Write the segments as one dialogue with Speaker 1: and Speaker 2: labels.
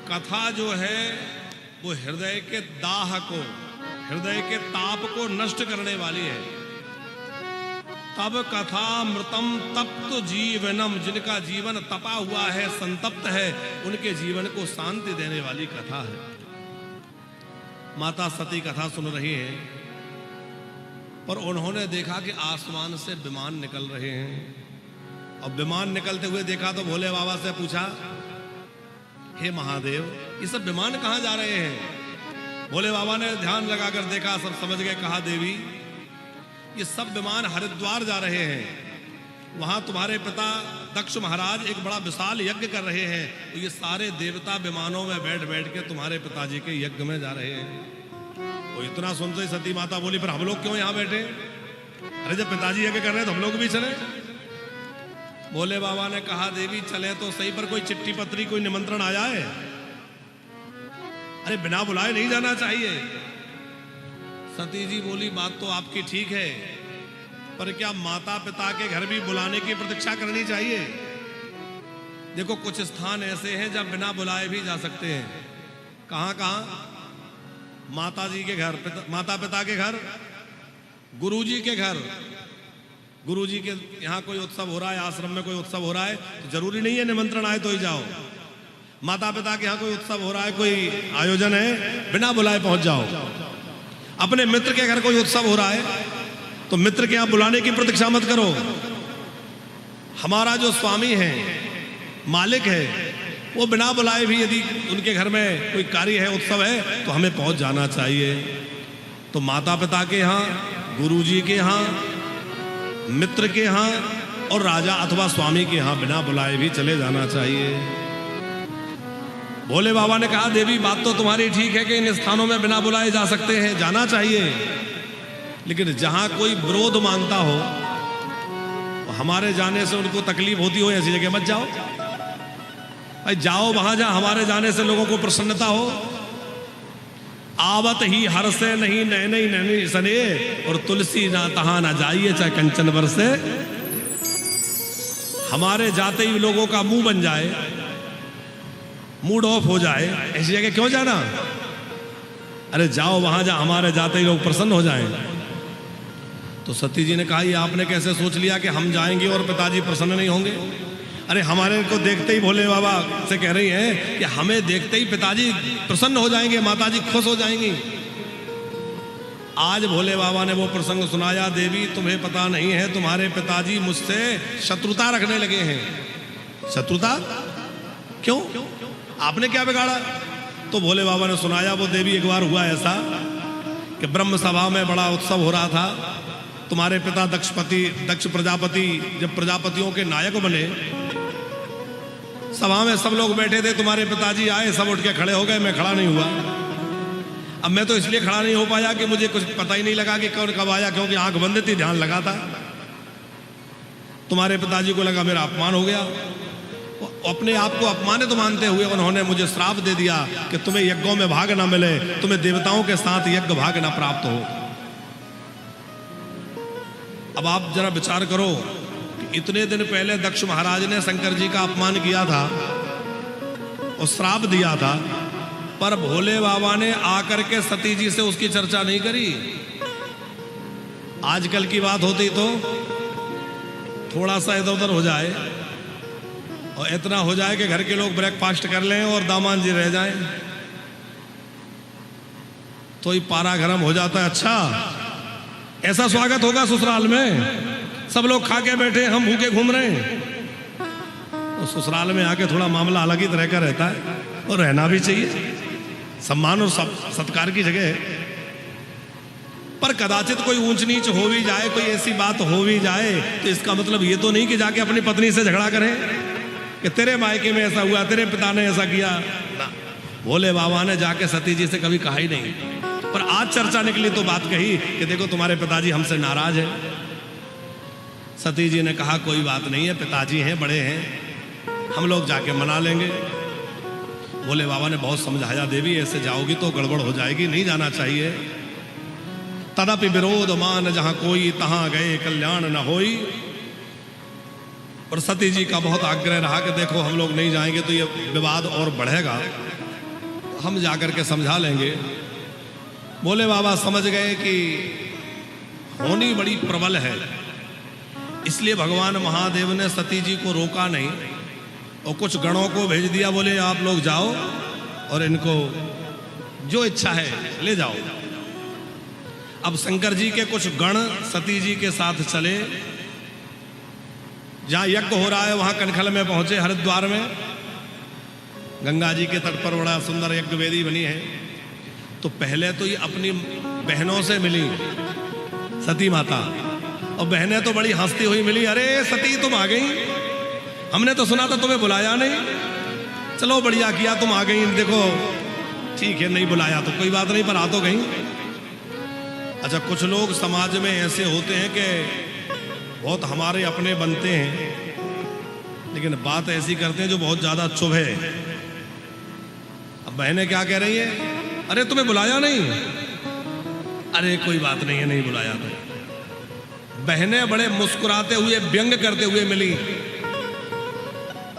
Speaker 1: कथा जो है वो हृदय के दाह को, हृदय के ताप को नष्ट करने वाली है। तब कथा मृतम तप्त जीवनम, जिनका जीवन तपा हुआ है, संतप्त है, उनके जीवन को शांति देने वाली कथा है। माता सती कथा सुन रही हैं, पर उन्होंने देखा कि आसमान से विमान निकल रहे हैं। अब विमान निकलते हुए देखा तो भोले बाबा से पूछा, हे महादेव, ये सब विमान कहाँ जा रहे हैं? भोले बाबा ने ध्यान लगाकर देखा, सब समझ गए। कहा, देवी, ये सब विमान हरिद्वार जा रहे हैं। वहां तुम्हारे पिता दक्ष महाराज एक बड़ा विशाल यज्ञ कर रहे हैं, तो ये सारे देवता विमानों में बैठ बैठ के तुम्हारे पिताजी के यज्ञ में जा रहे हैं। तो इतना सुनते ही सती माता बोली, पर हम लोग क्यों यहाँ बैठे? अरे जब पिताजी यज्ञ कर रहे हैं तो हम लोग भी चले। भोले बाबा ने कहा, देवी चले तो सही, पर कोई चिट्ठी पत्री, कोई निमंत्रण आ जाए। अरे बिना बुलाए नहीं जाना चाहिए। सती जी बोली, बात तो आपकी ठीक है, पर क्या माता पिता के घर भी बुलाने की प्रतीक्षा करनी चाहिए? देखो, कुछ स्थान ऐसे हैं जब बिना बुलाए भी जा सकते हैं। कहां कहां? माता जी के घर, माता पिता के घर, गुरुजी के घर। गुरुजी के यहाँ कोई उत्सव हो रहा है, आश्रम में कोई उत्सव हो रहा है, तो जरूरी नहीं है निमंत्रण आए तो ही जाओ। माता पिता के यहाँ कोई उत्सव हो रहा है, कोई आयोजन है, बिना बुलाए पहुंच जाओ। अपने मित्र के घर कोई उत्सव हो रहा है, तो मित्र के यहाँ बुलाने की प्रतीक्षा मत करो। हमारा जो स्वामी है, मालिक है, वो बिना बुलाए भी यदि उनके घर में कोई कार्य है, उत्सव है, तो हमें पहुंच जाना चाहिए। तो माता पिता के यहाँ, गुरुजी के यहाँ, मित्र के यहाँ और राजा अथवा स्वामी के यहाँ बिना बुलाए भी चले जाना चाहिए। भोले बाबा ने कहा, देवी बात तो तुम्हारी ठीक है कि इन स्थानों में बिना बुलाए जा सकते हैं, जाना चाहिए, लेकिन जहां कोई विरोध मानता हो, हमारे जाने से उनको तकलीफ होती हो, ऐसी जगह मत जाओ। भाई जाओ वहां जहां हमारे जाने से लोगों को प्रसन्नता हो। आवत ही हर से नहीं नैनी नैनी सने, और तुलसी ना तहां ना जाइए चाहे कंचन बरसे। हमारे जाते ही लोगों का मुंह बन जाए, मूड ऑफ हो जाए, ऐसी जगह क्यों जाना? अरे जाओ वहां जहां हमारे जाते ही लोग प्रसन्न हो जाएं। तो सती जी ने कहा, ये आपने कैसे सोच लिया कि हम जाएंगे और पिताजी प्रसन्न नहीं होंगे? अरे हमारे को देखते ही भोले बाबा से कह रही हैं कि हमें देखते ही पिताजी प्रसन्न हो जाएंगे, माताजी खुश हो जाएंगी। आज भोले बाबा ने वो प्रसंग सुनाया, देवी तुम्हें पता नहीं है, तुम्हारे पिताजी मुझसे शत्रुता रखने लगे हैं। शत्रुता? क्यों? आपने क्या बिगाड़ा? तो भोले बाबा ने सुनाया, वो देवी एक बार हुआ ऐसा कि ब्रह्म सभा में बड़ा उत्सव हो रहा था। तुम्हारे पिता दक्ष प्रजापति जब प्रजापतियों के नायक बने, सभा में सब लोग बैठे थे, तुम्हारे पिताजी आए, सब उठ के खड़े हो गए, मैं खड़ा नहीं हुआ। अब मैं तो इसलिए खड़ा नहीं हो पाया कि मुझे कुछ पता ही नहीं लगा कि कौन कब आया, क्योंकि आंख बंद थी, ध्यान लगा था। तुम्हारे पिताजी को लगा मेरा अपमान हो गया, अपने आप को अपमानित मानते हुए उन्होंने मुझे श्राप दे दिया कि तुम्हें यज्ञों में भाग ना मिले, तुम्हें देवताओं के साथ यज्ञ भाग ना प्राप्त हो। अब आप जरा विचार करो, इतने दिन पहले दक्ष महाराज ने शंकर जी का अपमान किया था और श्राप दिया था, पर भोले बाबा ने आकर के सती जी से उसकी चर्चा नहीं करी। आजकल की बात होती तो थोड़ा सा इधर उधर हो जाए, और इतना हो जाए कि घर के लोग ब्रेकफास्ट कर लें और दामाद जी रह जाएं, तो ही पारा गरम हो जाता है। अच्छा, ऐसा स्वागत होगा ससुराल में? सब लोग खा के बैठे, हम भूखे घूम रहे हैं। तो ससुराल में आके थोड़ा मामला अलग ही तरह का रहता है, और रहना भी चाहिए, सम्मान और सत्कार की जगह है। पर कदाचित कोई ऊंच नीच हो भी जाए, कोई ऐसी बात हो भी जाए, तो इसका मतलब ये तो नहीं कि जाके अपनी पत्नी से झगड़ा करें कि तेरे मायके में ऐसा हुआ, तेरे पिता ने ऐसा किया ना। भोले बाबा ने जाके सती जी से कभी कहा ही नहीं, पर आज चर्चा निकली तो बात कही कि देखो तुम्हारे पिताजी हमसे नाराज हैं। सती जी ने कहा, कोई बात नहीं है, पिताजी हैं, बड़े हैं, हम लोग जाके मना लेंगे। भोले बाबा ने बहुत समझाया, देवी ऐसे जाओगी तो गड़बड़ हो जाएगी, नहीं जाना चाहिए। तदपि विरोध मान जहां कोई, तहां गए कल्याण न होई। और सती जी का बहुत आग्रह रहा कि देखो हम लोग नहीं जाएंगे तो ये विवाद और बढ़ेगा, हम जाकर के समझा लेंगे। बोले बाबा समझ गए कि होनी बड़ी प्रबल है, इसलिए भगवान महादेव ने सती जी को रोका नहीं और कुछ गणों को भेज दिया। बोले आप लोग जाओ और इनको जो इच्छा है ले जाओ। अब शंकर जी के कुछ गण सती जी के साथ चले। जहां यज्ञ हो रहा है वहां कनखल में पहुंचे, हरिद्वार में गंगा जी के तट पर बड़ा सुंदर यज्ञ वेदी बनी है। तो पहले तो ये अपनी बहनों से मिली सती माता, और बहनें तो बड़ी हंसती हुई मिली। अरे सती तुम आ गई, हमने तो सुना था तुम्हें बुलाया नहीं, चलो बढ़िया किया तुम आ गई। देखो ठीक है नहीं बुलाया तो कोई बात नहीं, पर आ तो गई। अच्छा कुछ लोग समाज में ऐसे होते हैं कि बहुत हमारे अपने बनते हैं, लेकिन बात ऐसी करते हैं जो बहुत ज्यादा चुभे। अब बहनें क्या कह रही है, अरे तुम्हें बुलाया नहीं, अरे कोई बात नहीं है नहीं बुलाया तो। बहनें बड़े मुस्कुराते हुए व्यंग करते हुए मिली।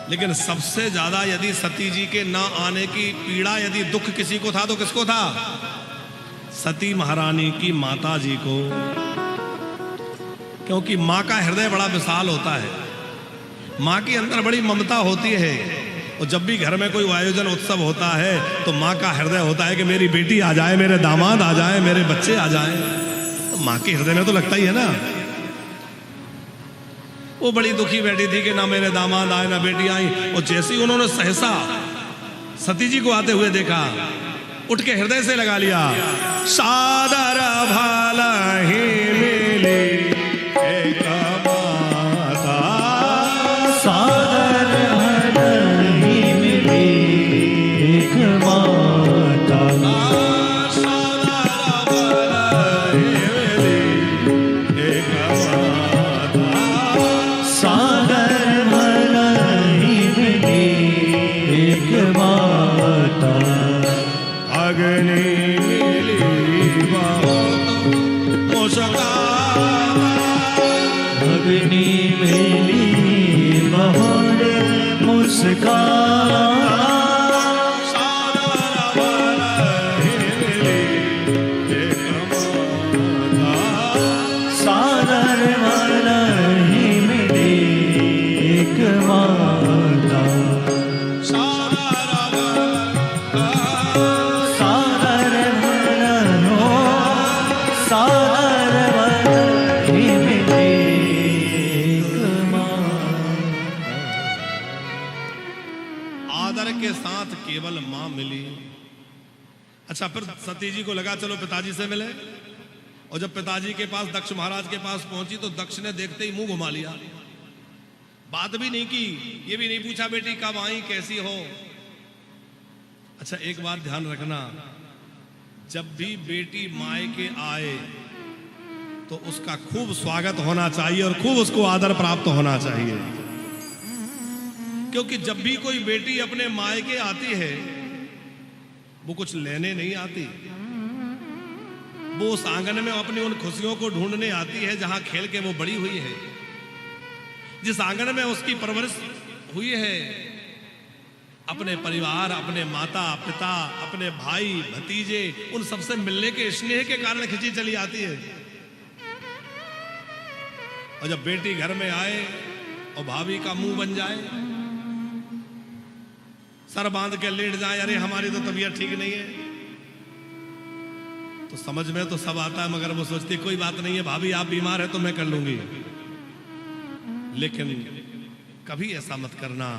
Speaker 1: लेकिन सबसे ज्यादा यदि सती जी के ना आने की पीड़ा, यदि दुख किसी को था तो किसको था? सती महारानी की माता जी को। क्योंकि माँ का हृदय बड़ा विशाल होता है, माँ के अंदर बड़ी ममता होती है। और जब भी घर में कोई आयोजन उत्सव होता है तो माँ का हृदय होता है कि मेरी बेटी आ जाए, मेरे दामाद आ जाए, मेरे बच्चे आ जाए। तो माँ के हृदय में तो लगता ही है ना। वो बड़ी दुखी बैठी थी कि ना मेरे दामाद आए ना बेटी आई। और जैसे ही उन्होंने सहसा सती जी को आते हुए देखा, उठ के हृदय से लगा लिया, सादर भाला ही मिली एक माता,
Speaker 2: सादर भाला ही मिली एक माता,
Speaker 1: सादर भाला ही मिली एक माता,
Speaker 2: सादर भाला ही मिली एक माता,
Speaker 1: अग्नि मिली बहुत मुस्कान,
Speaker 2: अग्नि मिली बहुत मुस्कान,
Speaker 1: सादर भाला ही मिली एक माता,
Speaker 2: सादर भाला ही मिली एक माता,
Speaker 1: सादर भाला
Speaker 2: सादर भाला हो, सादर भाला ही मिली एक माता।
Speaker 1: आदर के साथ केवल मां मिली। अच्छा फिर सती जी को लगा चलो पिताजी से मिले। और जब पिताजी के पास दक्ष महाराज के पास पहुंची तो दक्ष ने देखते ही मुंह घुमा लिया, बात भी नहीं की, ये भी नहीं पूछा बेटी कब आई कैसी हो। अच्छा एक बात ध्यान रखना, जब भी बेटी मायके आए तो उसका खूब स्वागत होना चाहिए और खूब उसको आदर प्राप्त होना चाहिए। क्योंकि जब भी कोई बेटी अपने मायके आती है वो कुछ लेने नहीं आती, वो उस आंगन में अपनी उन खुशियों को ढूंढने आती है जहां खेल के वो बड़ी हुई है, जिस आंगन में उसकी परवरिश हुई है। अपने परिवार, अपने माता पिता, अपने भाई भतीजे, उन सबसे मिलने के स्नेह के कारण खिंची चली आती है। और जब बेटी घर में आए और भाभी का मुंह बन जाए, सर बांध के लेट जाए, अरे हमारी तो तबीयत ठीक नहीं है, तो समझ में तो सब आता है, मगर वो सोचती कोई बात नहीं है भाभी आप बीमार है तो मैं कर लूंगी। लेकिन कभी ऐसा मत करना,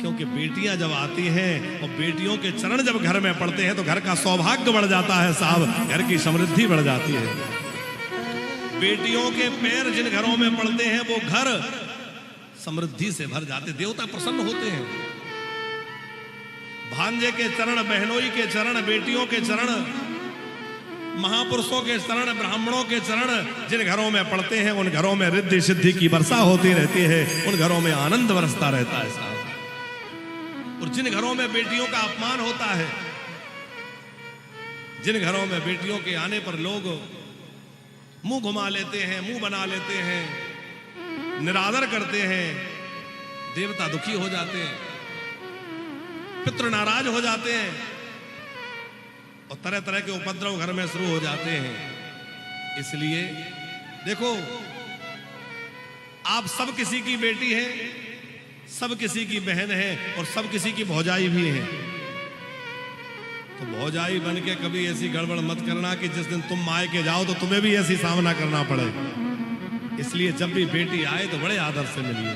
Speaker 1: क्योंकि बेटियां जब आती हैं और बेटियों के चरण जब घर में पड़ते हैं तो घर का सौभाग्य बढ़ जाता है साहब, घर की समृद्धि बढ़ जाती है। बेटियों के पैर जिन घरों में पड़ते हैं वो घर समृद्धि से भर जाते, देवता प्रसन्न होते हैं। भांजे के चरण, बहनोई के चरण, बेटियों के चरण, महापुरुषों के चरण, ब्राह्मणों के चरण जिन घरों में पड़ते हैं उन घरों में रिद्धि सिद्धि की वर्षा होती रहती है, उन घरों में आनंद बरसता रहता है साहब। और जिन घरों में बेटियों का अपमान होता है, जिन घरों में बेटियों के आने पर लोग मुंह घुमा लेते हैं, मुंह बना लेते हैं, निरादर करते हैं, देवता दुखी हो जाते हैं, पितृ नाराज हो जाते हैं। और तरह तरह के उपद्रव घर में शुरू हो जाते हैं। इसलिए देखो, आप सब किसी की बेटी है, सब किसी की बहन है और सब किसी की भौजाई भी है। तो भौजाई बन के कभी ऐसी गड़बड़ मत करना कि जिस दिन तुम मायके जाओ तो तुम्हें भी ऐसी सामना करना पड़े। इसलिए जब भी बेटी आए तो बड़े आदर से मिलिए।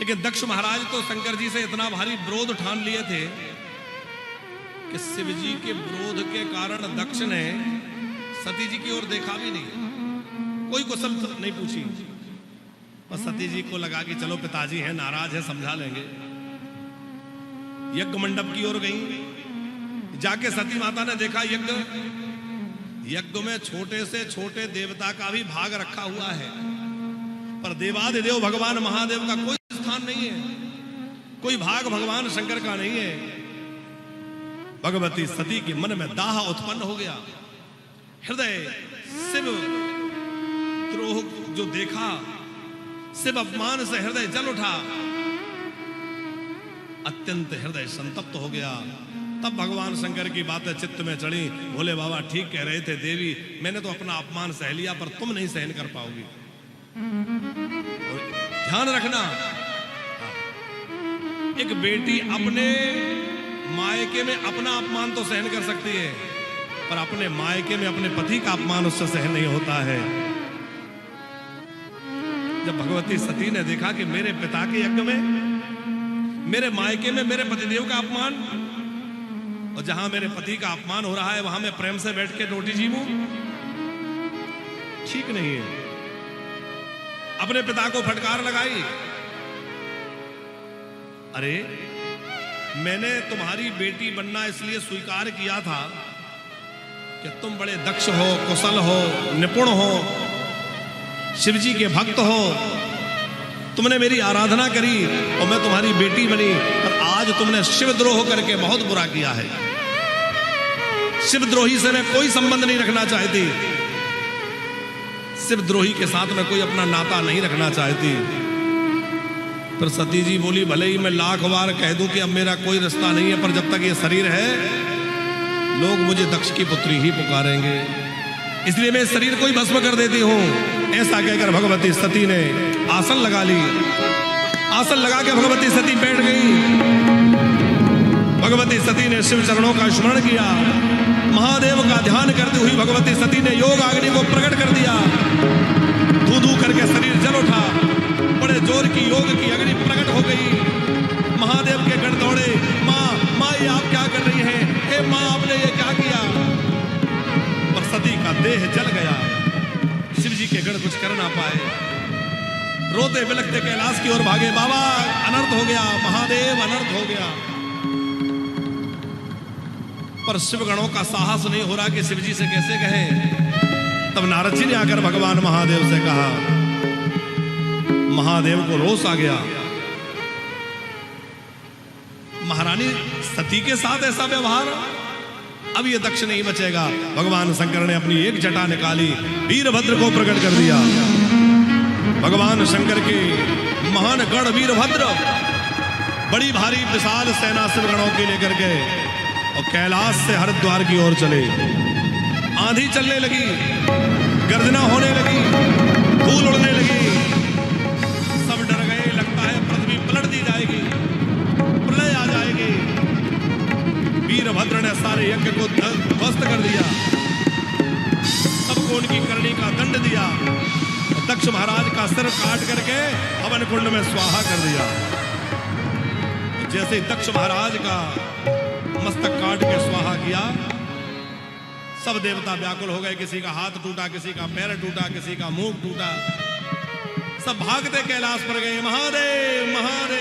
Speaker 1: लेकिन दक्ष महाराज तो शंकर जी से इतना भारी विरोध ठान लिए थे कि शिव जी के विरोध के कारण दक्ष ने सती जी की ओर देखा भी नहीं, कोई कुशल नहीं पूछी। और सती जी को लगा कि चलो पिताजी हैं, नाराज है, समझा लेंगे। यज्ञ मंडप की ओर गई। जाके सती माता ने देखा यज्ञ में छोटे से छोटे देवता का भी भाग रखा हुआ है, पर देवादिदेव भगवान महादेव का कोई स्थान नहीं है, कोई भाग भगवान शंकर का नहीं है। भगवती सती के मन में दाह उत्पन्न हो गया। हृदय शिव द्रोह जो देखा, शिव अपमान से हृदय जल उठा, अत्यंत हृदय संतप्त हो गया। तब भगवान शंकर की बातें चित्त में चढ़ी। भोले बाबा ठीक कह रहे थे, देवी मैंने तो अपना अपमान सह लिया, पर तुम नहीं सहन कर पाओगी। ध्यान रखना, एक बेटी अपने मायके में अपना अपमान तो सहन कर सकती है, पर अपने मायके में अपने पति का अपमान उससे सहन नहीं होता है। जब भगवती सती ने देखा कि मेरे पिता के यज्ञ में, मेरे मायके में मेरे पतिदेव का अपमान, और जहां मेरे पति का अपमान हो रहा है वहां मैं प्रेम से बैठ के रोटी जीवूं, ठीक नहीं है। अपने पिता को फटकार लगाई, अरे मैंने तुम्हारी बेटी बनना इसलिए स्वीकार किया था कि तुम बड़े दक्ष हो, कुशल हो, निपुण हो, शिवजी के भक्त हो, तुमने मेरी आराधना करी और मैं तुम्हारी बेटी बनी, पर आज तुमने शिवद्रोह करके बहुत बुरा किया है। शिवद्रोही से मैं कोई संबंध नहीं रखना चाहती, शिवद्रोही के साथ मैं कोई अपना नाता नहीं रखना चाहती। पर सती जी बोली, भले ही मैं लाख बार कह दूं कि अब मेरा कोई रिश्ता नहीं है, पर जब तक ये शरीर है लोग मुझे दक्ष की पुत्री ही पुकारेंगे, इसलिए मैं इस शरीर को ही भस्म कर देती हूं। ऐसा कहकर भगवती सती ने आसन लगा ली। आसन लगा के भगवती सती बैठ गई। भगवती सती ने शिव चरणों का स्मरण किया, महादेव का ध्यान करती हुई भगवती सती ने योग अग्नि को प्रकट कर दिया। धू धू करके शरीर जल उठा, बड़े जोर की योग की अग्नि प्रकट हो गई। महादेव के गण दौड़े, माँ माँ ये आप क्या कर रही हैं? हे माँ आपने ये क्या किया? पर सती का देह जल गया। शिव जी के गण कुछ कर ना पाए, रोते बिलखते कैलाश की ओर भागे। बाबा अनर्थ हो गया, महादेव अनर्थ हो गया। पर शिव गणों का साहस नहीं हो रहा कि शिव जी से कैसे कहें। तब नारद जी ने आकर भगवान महादेव से कहा। महादेव को रोष आ गया, महारानी सती के साथ ऐसा व्यवहार, अब ये दक्ष नहीं बचेगा। भगवान शंकर ने अपनी एक जटा निकाली, वीरभद्र को प्रकट कर दिया। भगवान शंकर के महान गण वीरभद्र बड़ी भारी विशाल सेना शिवगणों के लेकर के और कैलाश से हरिद्वार की ओर चले। आंधी चलने लगी, गर्जना होने लगी, धूल उड़ने लगी। सब डर गए, लगता है पृथ्वी पलट दी जाएगी, प्रलय आ जाएगी। वीरभद्र ने सारे यज्ञ को ध्वस्त कर दिया, सबको उनकी करनी का दंड दिया। दक्ष महाराज का सिर काट करके हवन कुंड में स्वाहा कर दिया। जैसे दक्ष महाराज का मस्तक काट के स्वाहा किया, सब देवता व्याकुल हो गए। किसी का हाथ टूटा, किसी का पैर टूटा, किसी का मुंह टूटा। सब भागते कैलाश पर गए, महादेव महादेव